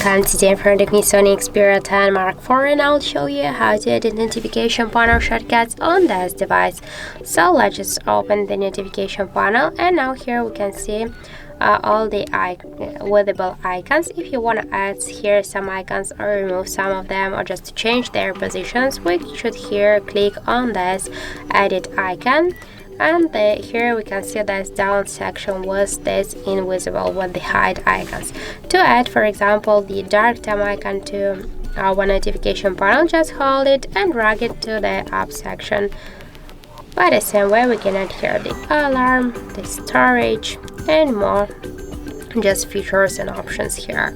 welcome. Today in front of me SONY Xperia 10 Mark IV, and I'll show you how to edit notification panel shortcuts on this device. So let's just open the notification panel, and now here we can see all the visible icons. If you want to add here some icons or remove some of them, or just to change their positions, we should here click on this edit icon. And here we can see this down section with this invisible with the hide icons. To add, for example, the dark theme icon to our notification panel, just hold it and drag it to the up section. By the same way, we can add here the alarm, the storage, and more just features and options here.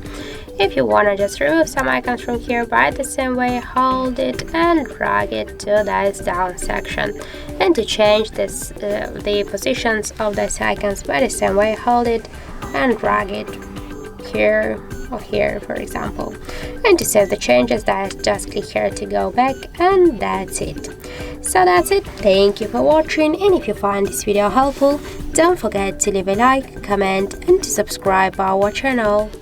If you want to just remove some icons from here, by the same way, hold it and drag it to this down section. And to change this the positions of these icons, by the same way, hold it and drag it here or here, for example. And to save the changes, just click here to go back, and that's it. So that's it. Thank you for watching, and if you find this video helpful, don't forget to leave a like, comment, and to subscribe our channel.